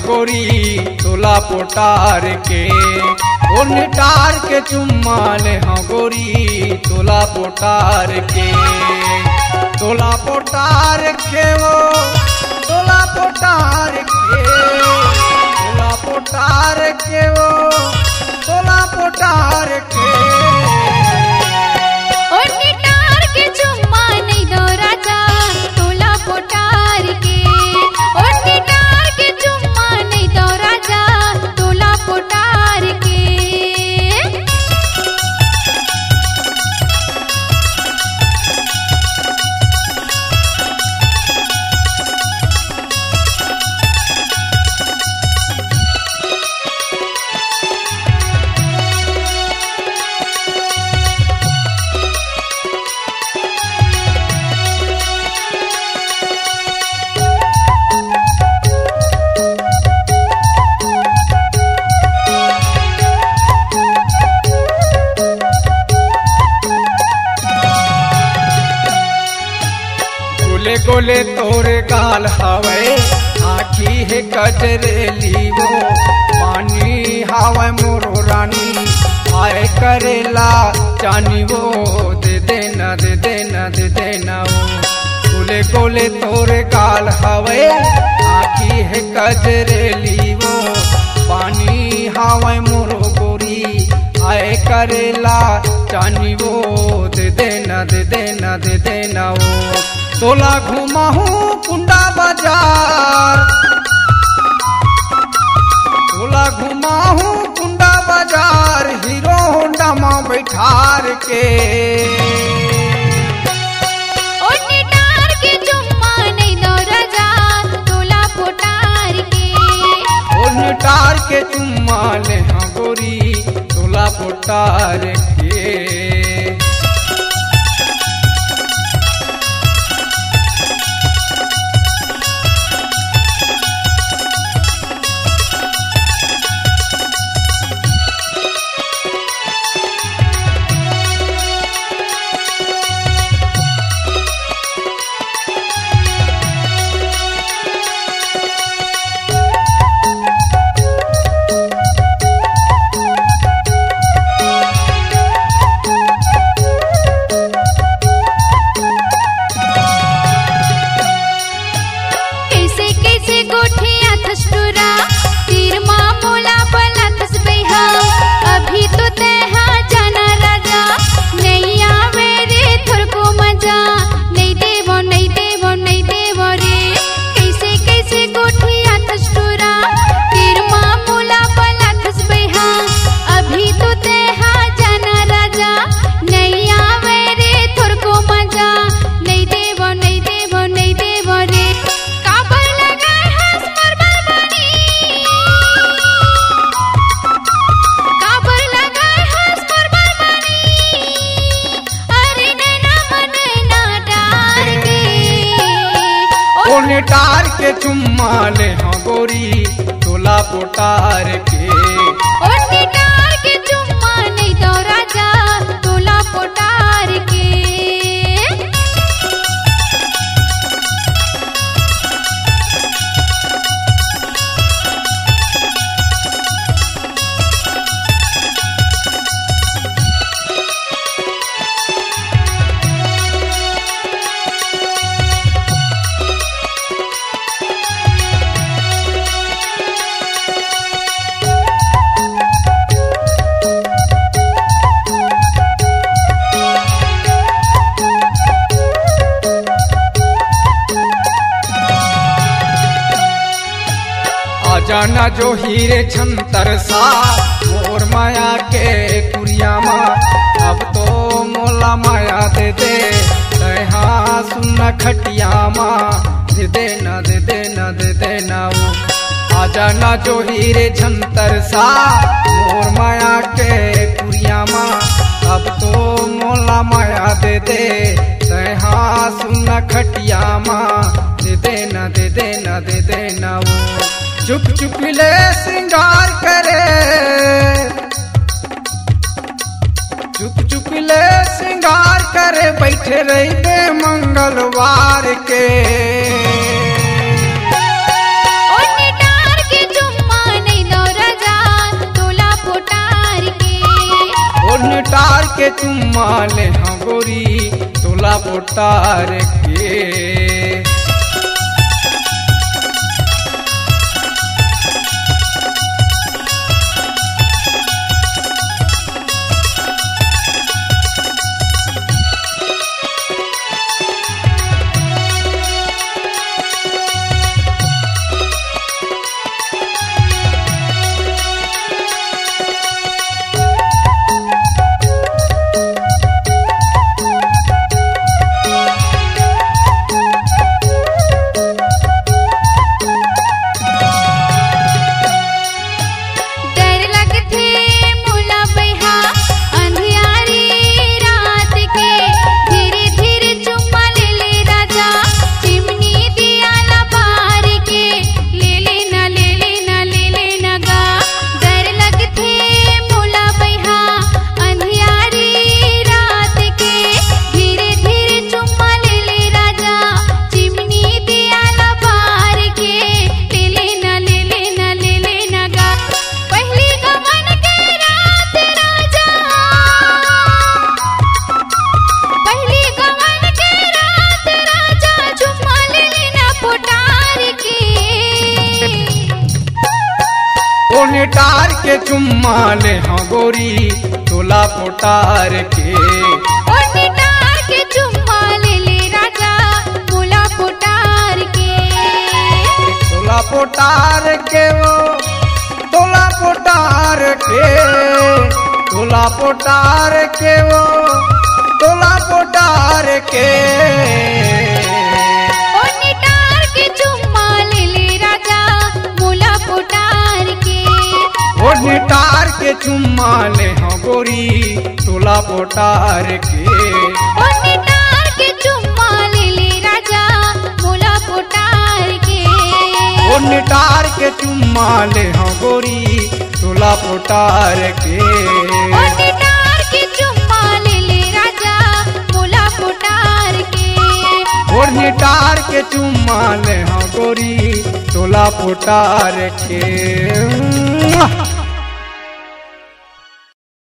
गोरी तोला पोटार के। ओ निटार के चुम्मा ले हाँ गोरी तोला पोटार के। तोला पोटार के वो तोला पोटार के। तोला पोटार के वो तोला पोटार के। ओ निटार के चुम्मा नहीं दो राजा तोला पोटार के। ओ निटार के चुम्मा नहीं दो राजा तोला पोटार के। गोले गोले तोरे गाल हवे आखी है कजरेली वो। पानी हवे मोरो रानी आए करेला जानी वो। दे देना दे देना दे देना वो। गोले गोले तोरे गाल हवे आखी है कजरेली वो। पानी हवे मोरो गोरी आए करेला जानी वो। दे देना दे देना दे देना वो। तोला घुमा हूँ कुंडा बाजार। तोला घुमा हूँ कुंडा बाजार हीरो होंडा माँ बैठार के। ओ निटार के चुम्मा नहीं दो राजा तोला पोटार के। ओ निटार के चुम्मा ले हाँ गोरी तोला पोटार के। ओ निटार के चुम्मा ले हाँ गोरी तोला पोटार के। ओ निटार के चुम्मा नहीं दो राजा तोला पोटार के। जाना जो हीरे छंतर सा मोर माया के कुरिया माँ। अब तो मोला माया दे दे हाँ सुन खटिया माँ। दे देना दे देना दे देना वो। आ जाना जो हीरे छंतर सा मोर माया के कुरिया माँ। अब तो मोला माया दे दे हाँ सुन खटिया माँ। दे देना दे देना दे देना वो। चुप चुप ले श्रृंगार करे। चुप चुप ले श्रृंगार करे बैठे रहते मंगलवार के। ओ निटार के निटार के चुम्मा ले हाँ गोरी तोला पोटार के। ओ निटार के चुम्मा ले हाँ गोरी तोला पोटार के। ओ निटार के चुम्मा ले राजा तोला पोटार के। तोला पोटार के वो तोला पोटार के। तोला पोटार के वो तोला पोटार के। ओ निटार के चुम्मा ले राजा तोला पोटार के। ओ निटार के चुम्मा ले हाँ गोरी तोला पोटार के। ओ निटार के चुम्मा ले राजा तोला पोटार के। ओ निटार के चुम्मा ले हाँ गोरी तोला पोटार के। ओ निटार के चुम्मा ले राजा तोला पोटार के। ओ निटार के चुम्मा ले हाँ गोरी तोला पोटार के।